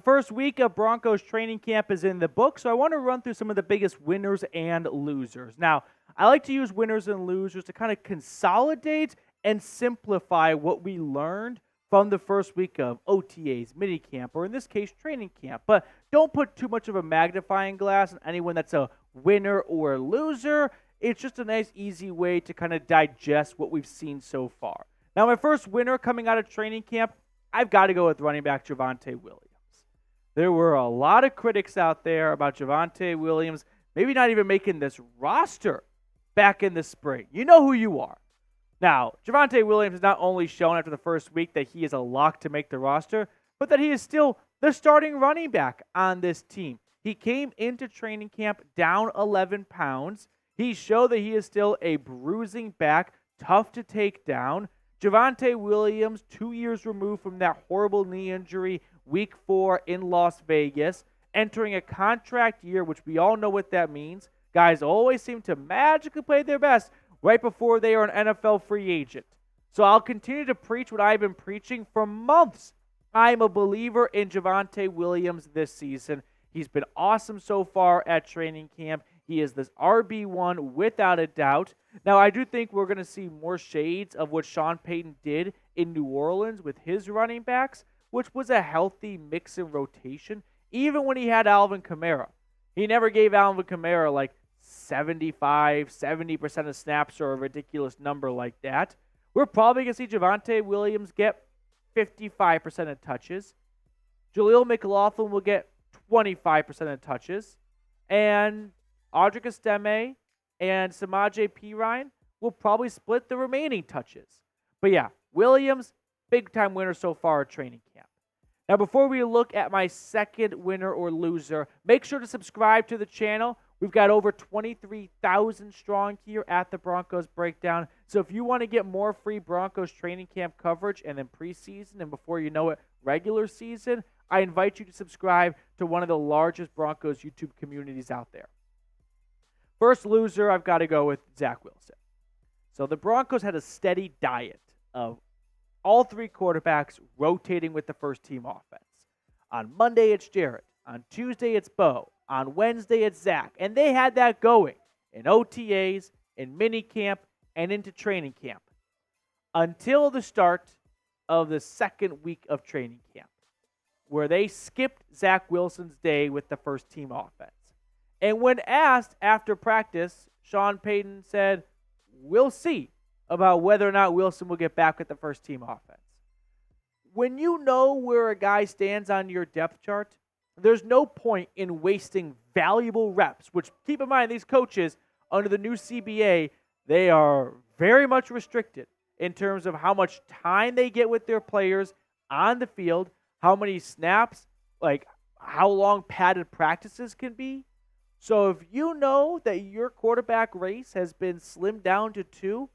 first week of Broncos training camp is in the book, so I want to run through some of the biggest winners and losers. Now, I like to use winners and losers to kind of consolidate and simplify what we learned from the first week of OTAs, minicamp, or in this case, training camp. But don't put too much of a magnifying glass on anyone that's a winner or a loser. It's just a nice, easy way to kind of digest what we've seen so far. Now, my first winner coming out of training camp, I've got to go with running back Javonte Williams. There were a lot of critics out there about Javonte Williams maybe not even making this roster back in the spring. You know who you are. Now, Javonte Williams has not only shown after the first week that he is a lock to make the roster, but that he is still the starting running back on this team. He came into training camp down 11 pounds. He showed that he is still a bruising back, tough to take down. Javonte Williams, 2 years removed from that horrible knee injury, week 4 in Las Vegas, entering a contract year, which we all know what that means. Guys always seem to magically play their best right before they are an NFL free agent. So I'll continue to preach what I've been preaching for months. I'm a believer in Javonte Williams this season. He's been awesome so far at training camp. He is this RB1 without a doubt. Now, I do think we're going to see more shades of what Sean Payton did in New Orleans with his running backs, which was a healthy mix and rotation, even when he had Alvin Kamara. He never gave Alvin Kamara like 70% of snaps or a ridiculous number like that. We're probably going to see Javonte Williams get 55% of touches. Jaleel McLaughlin will get 25% of touches. And Audric Estime and Samaje Perine will probably split the remaining touches. But yeah, Williams, big-time winner so far at training camp. Now, before we look at my second winner or loser, make sure to subscribe to the channel. We've got over 23,000 strong here at the Broncos Breakdown. So if you want to get more free Broncos training camp coverage and then preseason and before you know it, regular season, I invite you to subscribe to one of the largest Broncos YouTube communities out there. First loser, I've got to go with Zach Wilson. So the Broncos had a steady diet of all three quarterbacks rotating with the first-team offense. On Monday, it's Jarrett. On Tuesday, it's Bo. On Wednesday, it's Zach. And they had that going in OTAs, in minicamp, and into training camp. Until the start of the second week of training camp, where they skipped Zach Wilson's day with the first-team offense. And when asked after practice, Sean Payton said, "We'll see about whether or not Wilson will get back with the first-team offense." When you know where a guy stands on your depth chart, there's no point in wasting valuable reps, which, keep in mind, these coaches, under the new CBA, they are very much restricted in terms of how much time they get with their players on the field, how many snaps, like how long padded practices can be. So if you know that your quarterback race has been slimmed down to 2,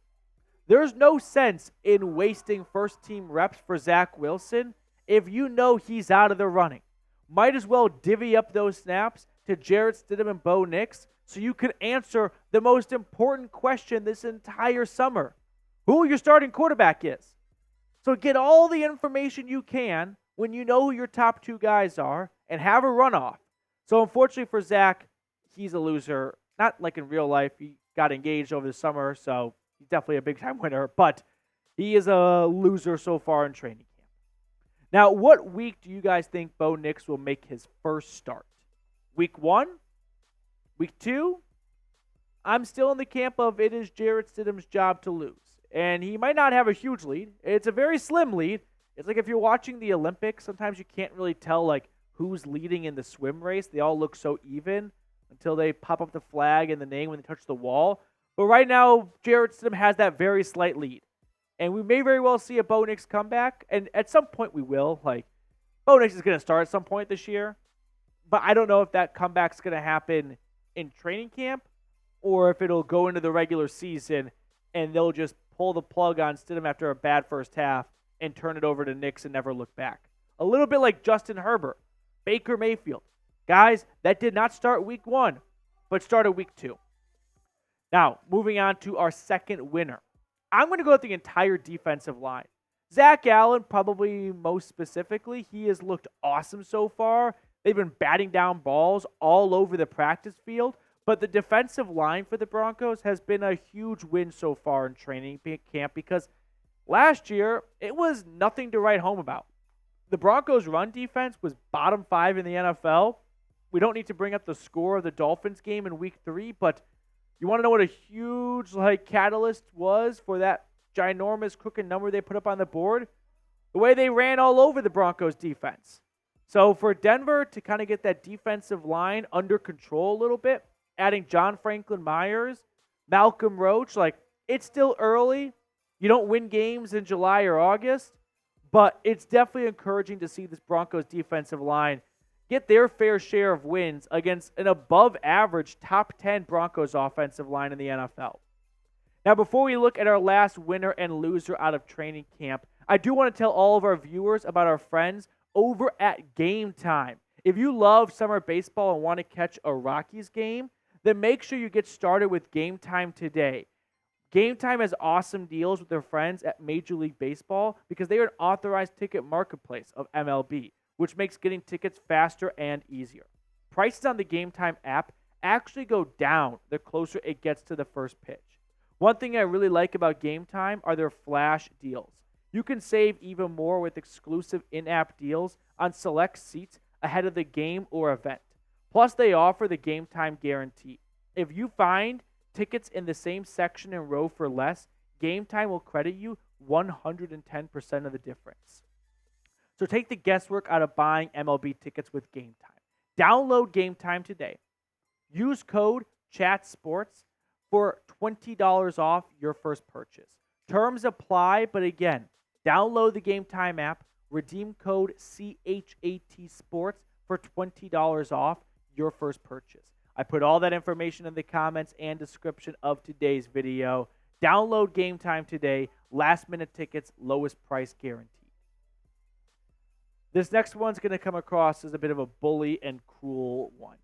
there's no sense in wasting first-team reps for Zach Wilson if you know he's out of the running. Might as well divvy up those snaps to Jarrett Stidham and Bo Nix so you can answer the most important question this entire summer: who your starting quarterback is. So get all the information you can when you know who your top 2 guys are and have a runoff. So unfortunately for Zach, he's a loser. Not like in real life. He got engaged over the summer, so he's definitely a big-time winner. But he is a loser so far in training camp. Now, what week do you guys think Bo Nix will make his first start? Week 1? Week 2? I'm still in the camp of it is Jarrett Stidham's job to lose. And he might not have a huge lead. It's a very slim lead. It's like if you're watching the Olympics, sometimes you can't really tell like who's leading in the swim race. They all look so even until they pop up the flag and the name when they touch the wall. But right now, Jarrett Stidham has that very slight lead. And we may very well see a Bo Nix comeback. And at some point we will. Like, Bo Nix is going to start at some point this year. But I don't know if that comeback's going to happen in training camp or if it'll go into the regular season and they'll just pull the plug on Stidham after a bad first half and turn it over to Nix and never look back. A little bit like Justin Herbert, Baker Mayfield. Guys, that did not start week 1, but started week 2. Now, moving on to our second winner. I'm going to go with the entire defensive line. Zach Allen, probably most specifically, he has looked awesome so far. They've been batting down balls all over the practice field, but the defensive line for the Broncos has been a huge win so far in training camp because last year it was nothing to write home about. The Broncos' run defense was bottom 5 in the NFL. We don't need to bring up the score of the Dolphins game in week 3, but you want to know what a huge catalyst was for that ginormous crooked number they put up on the board? The way they ran all over the Broncos defense. So for Denver to kind of get that defensive line under control a little bit, adding John Franklin Myers, Malcolm Roach, it's still early. You don't win games in July or August, but it's definitely encouraging to see this Broncos defensive line get their fair share of wins against an above-average top 10 Broncos offensive line in the NFL. Now, before we look at our last winner and loser out of training camp, I do want to tell all of our viewers about our friends over at Game Time. If you love summer baseball and want to catch a Rockies game, then make sure you get started with Game Time today. Game Time has awesome deals with their friends at Major League Baseball because they are an authorized ticket marketplace of MLB, which makes getting tickets faster and easier. Prices on the Game Time app actually go down the closer it gets to the first pitch. One thing I really like about Game Time are their flash deals. You can save even more with exclusive in-app deals on select seats ahead of the game or event. Plus, they offer the Game Time guarantee. If you find tickets in the same section and row for less, Game Time will credit you 110% of the difference. So take the guesswork out of buying MLB tickets with Game Time. Download Game Time today. Use code CHATSPORTS for $20 off your first purchase. Terms apply, but again, download the Game Time app, redeem code CHATSPORTS for $20 off your first purchase. I put all that information in the comments and description of today's video. Download Game Time today. Last minute tickets, lowest price guaranteed. This next one's going to come across as a bit of a bully and cruel one,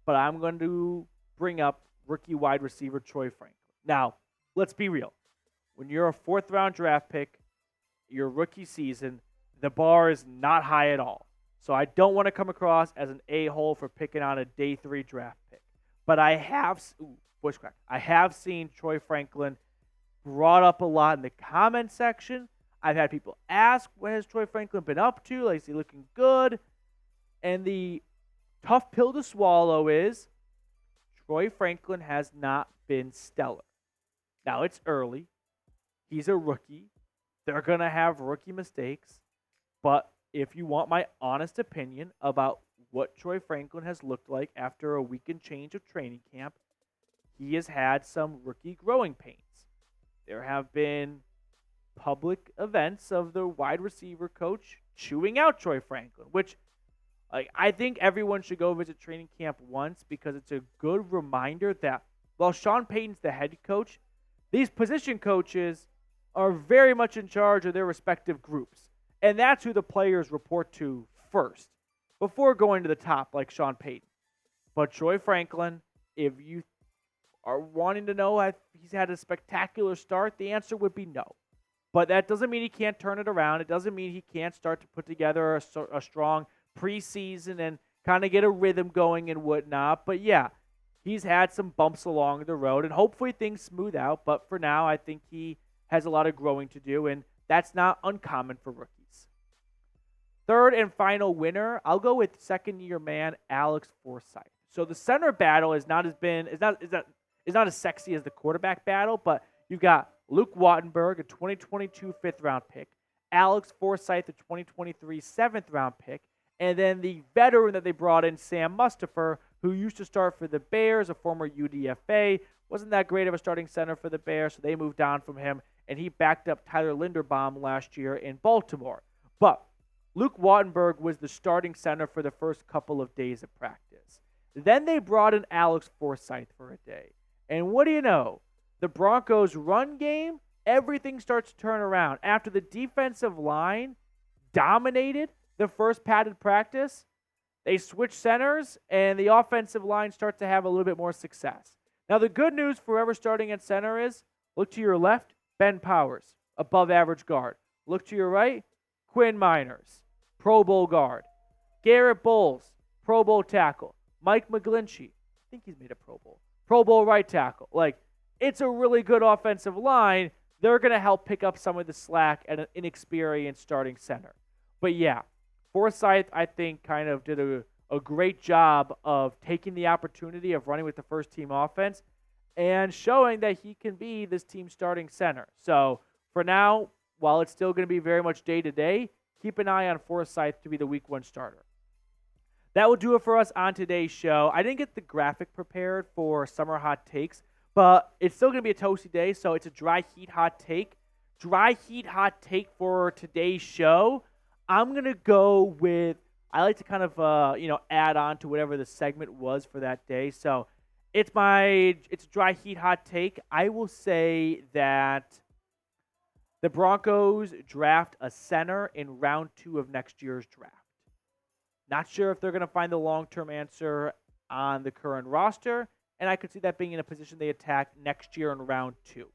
but I'm going to bring up rookie wide receiver Troy Franklin. Now, let's be real. When you're a 4th-round draft pick, your rookie season, the bar is not high at all. So I don't want to come across as an a-hole for picking on a day 3 draft pick. But I have seen Troy Franklin brought up a lot in the comment section. I've had people ask, what has Troy Franklin been up to? Is he looking good? And the tough pill to swallow is Troy Franklin has not been stellar. Now, it's early. He's a rookie. They're going to have rookie mistakes. But if you want my honest opinion about what Troy Franklin has looked like after a week and change of training camp, he has had some rookie growing pains. There have been public events of the wide receiver coach chewing out Troy Franklin, which I think everyone should go visit training camp once because it's a good reminder that while Sean Payton's the head coach, these position coaches are very much in charge of their respective groups. And that's who the players report to first before going to the top like Sean Payton. But Troy Franklin, if you are wanting to know if he's had a spectacular start, the answer would be no. But that doesn't mean he can't turn it around. It doesn't mean he can't start to put together a strong preseason and kind of get a rhythm going and whatnot. But yeah, he's had some bumps along the road, and hopefully things smooth out. But for now, I think he has a lot of growing to do, and that's not uncommon for rookies. Third and final winner, I'll go with second-year man Alex Forsyth. So the center battle is not as sexy as the quarterback battle, but you've got Luke Wattenberg, a 2022 5th-round pick, Alex Forsyth, a 2023 7th-round pick, and then the veteran that they brought in, Sam Mustipher, who used to start for the Bears, a former UDFA. Wasn't that great of a starting center for the Bears, so they moved on from him, and he backed up Tyler Linderbaum last year in Baltimore. But Luke Wattenberg was the starting center for the first couple of days of practice. Then they brought in Alex Forsyth for a day. And what do you know? The Broncos' run game, everything starts to turn around. After the defensive line dominated the first padded practice, they switch centers, and the offensive line starts to have a little bit more success. Now, the good news for whoever starting at center is, look to your left, Ben Powers, above average guard. Look to your right, Quinn Miners, Pro Bowl guard. Garrett Bowles, Pro Bowl tackle. Mike McGlinchey, I think he's made a Pro Bowl. Pro Bowl right tackle. Like, it's a really good offensive line. They're going to help pick up some of the slack at an inexperienced starting center. But yeah, Forsyth, I think, kind of did a great job of taking the opportunity of running with the first team offense and showing that he can be this team's starting center. So for now, while it's still going to be very much day to day, keep an eye on Forsyth to be the week 1 starter. That will do it for us on today's show. I didn't get the graphic prepared for Summer Hot Takes, but it's still going to be a toasty day, so it's a dry heat hot take. Dry heat hot take for today's show. I'm going to go with, I like to kind of add on to whatever the segment was for that day. So it's a dry heat hot take. I will say that the Broncos draft a center in round 2 of next year's draft. Not sure if they're going to find the long-term answer on the current roster, and I could see that being in a position they attack next year in round 2.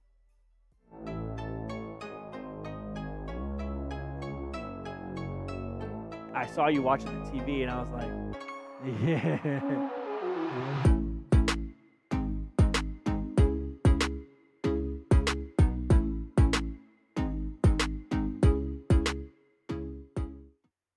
I saw you watching the TV, and I was like, yeah.